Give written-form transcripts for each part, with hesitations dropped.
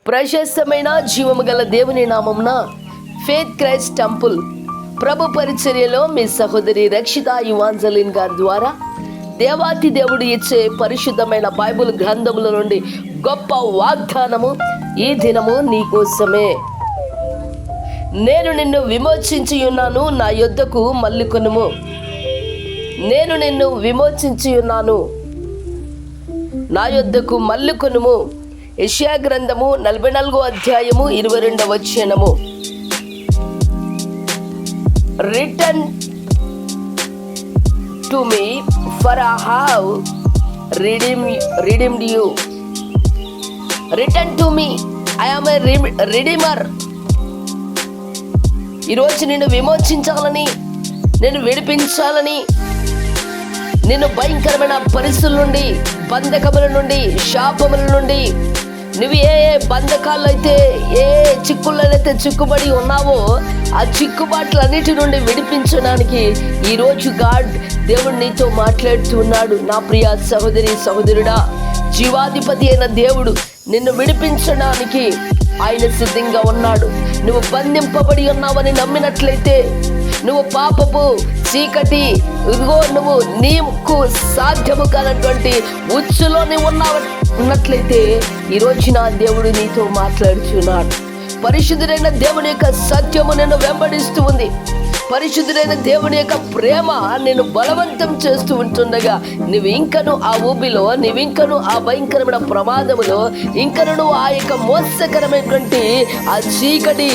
ప్రశస్తమైన జీవము గల దేవుని నామమున ఫేత్ క్రైస్ట్ టెంపుల్ ప్రభు పరిచర్యలో మీ సహోదరి రక్షిత యువాంజలిన్ గారి ద్వారా దేవాతి దేవుడు ఇచ్చే పరిశుద్ధమైన బైబిల్ గ్రంథముల నుండి గొప్ప వాగ్దానము ఈ దినము నీకోసమే. నేను నిన్ను విమోచించి ఉన్నాను, నా యొద్దకు మళ్ళుకొనుము. నేను నిన్ను విమోచించి ఉన్నాను, నా యొద్దకు మళ్ళుకొనుము. యెషయా గ్రంథము 44వ అధ్యాయము 22వ వచనము. Return to me for I have redeemed you. Return to me, I am a redeemer. ఈరోజు నిన్ను విమోచించాలని, నేను విడిపించాలని, నిన్ను భయంకరమైన పరిస్థితుల నుండి, బంధకముల నుండి, శాపముల నుండి, నువ్వు ఏ బంధకాల్లో అయితే, ఏ చిక్కులైతే చిక్కుబడి ఉన్నావో ఆ చిక్కుబాట్లన్నిటి నుండి విడిపించడానికి ఈరోజు దేవుడు నీతో మాట్లాడుతున్నాడు. నా ప్రియ సహోదరి సహోదరుడా, జీవాధిపతి అయిన దేవుడు నిన్ను విడిపించడానికి ఆయన సిద్ధంగా ఉన్నాడు. నువ్వు బంధింపబడి ఉన్నావని నమ్మినట్లయితే, నువ్వు పాపపు చీకటి, ఇదిగో నువ్వు నీకు సాధ్యము కానటువంటి ఉచ్చులో నువ్వు ఉన్నట్లయితే ఈరోజు నా దేవుడు నీతో మాట్లాడుచున్నాడు. పరిశుద్ధుడైన దేవుని యొక్క సత్యము నిన్ను వెంబడిస్తూ ఉంది. పరిశుద్ధుడైన దేవుని యొక్క ప్రేమ నేను బలవంతం చేస్తూ ఉంటుండగా నువ్వు ఇంకను ఆ ఊబిలో, నువ్వు ఇంకను ఆ భయంకరమైన ప్రమాదములో, ఇంకను నువ్వు ఆ యొక్క మోసకరమైనటువంటి ఆ చీకటి,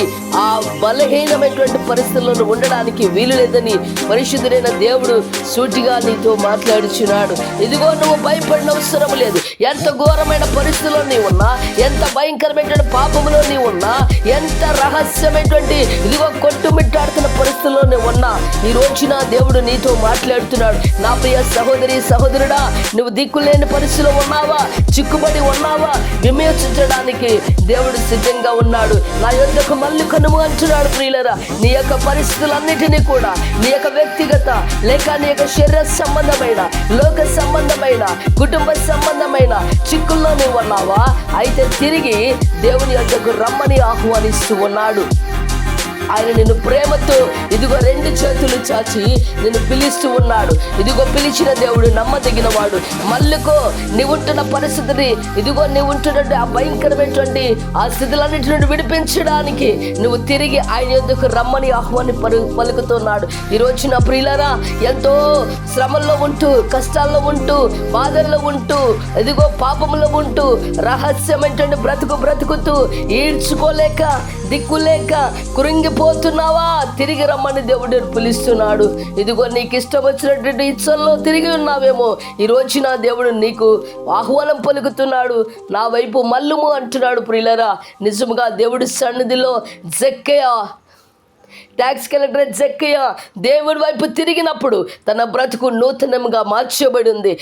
ఆ బలహీనమైనటువంటి పరిస్థితుల్లో ఉండడానికి వీలు లేదని పరిశుద్ధుడైన దేవుడు సూటిగా నీతో మాట్లాడుచున్నాడు. ఇదిగో నువ్వు భయపడిన అవసరం లేదు. ఎంత ఘోరమైన పరిస్థితుల్లో నీవు ఉన్నా, ఎంత భయంకరమైనటువంటి పాపములో నీవు ఉన్నా, ఎంత రహస్యమైనటువంటి ఇదిగో కొట్టుమిట్టాడుతున్న పరిస్థితుల్లో ఉన్నా, ఈ రోజున దేవుడు నీతో మాట్లాడుతున్నాడు. నా ప్రియ సహోదరి సహోదరుడా, నువ్వు దిక్కులేని పరిస్థితిలో ఉన్నావా, చిక్కుబడి ఉన్నావా, విమోచించడానికి దేవుడు సిద్ధంగా ఉన్నాడు. నా యొద్దకు మళ్ళుకొనుము అంటున్నాడు. ప్రియులరా, నీ యొక్క పరిస్థితులన్నిటినీ కూడా, నీ యొక్క వ్యక్తిగత లేక నీ యొక్క శరీర సంబంధమైన, లోక సంబంధమైన, కుటుంబ సంబంధమైన చిక్కుల్లో నీవు ఉన్నావా, అయితే తిరిగి దేవుని యొద్దకు రమ్మని ఆహ్వానిస్తూ ఉన్నాడు. ఆయన నిన్ను ప్రేమతో ఇదిగో 2 చేతులు చాచి నిన్ను పిలుస్తూ ఉన్నాడు. ఇదిగో పిలిచిన దేవుడు నమ్మదగిన వాడు. మళ్ళుకో, నీవుంటున్న పరిస్థితిని, ఇదిగో నీవుంటున్నట్టు ఆ భయంకరమైనటువంటి ఆ స్థితులన్నిటి నుండి విడిపించడానికి నువ్వు తిరిగి ఆయన యొద్దకు రమ్మని ఆహ్వాని పలుకుతున్నాడు. ఈరోజు నా ప్రియులారా, ఎంతో శ్రమల్లో ఉంటూ, కష్టాల్లో ఉంటూ, బాధల్లో ఉంటూ, ఇదిగో పాపంలో ఉంటూ, రహస్యమైనటువంటి బ్రతుకుతూ ఈడ్చుకోలేక, దిక్కులేక కృంగిపోతున్నావా, తిరిగి రమ్మని దేవుడు పిలుస్తున్నాడు. ఇదిగో నీకు ఇష్టం వచ్చినటువంటి ఇచ్చల్లో తిరిగి ఉన్నావేమో, ఈ రోజు నా దేవుడు నీకు ఆహ్వానం పలుకుతున్నాడు. నా వైపు మల్లుము అంటున్నాడు. ప్రియులరా, నిజముగా దేవుడి సన్నిధిలో జక్కయ్య, ట్యాక్స్ కలెక్టర్ జక్కయ్య దేవుడి వైపు తిరిగినప్పుడు తన బ్రతుకు నూతనముగా మార్చబడింది.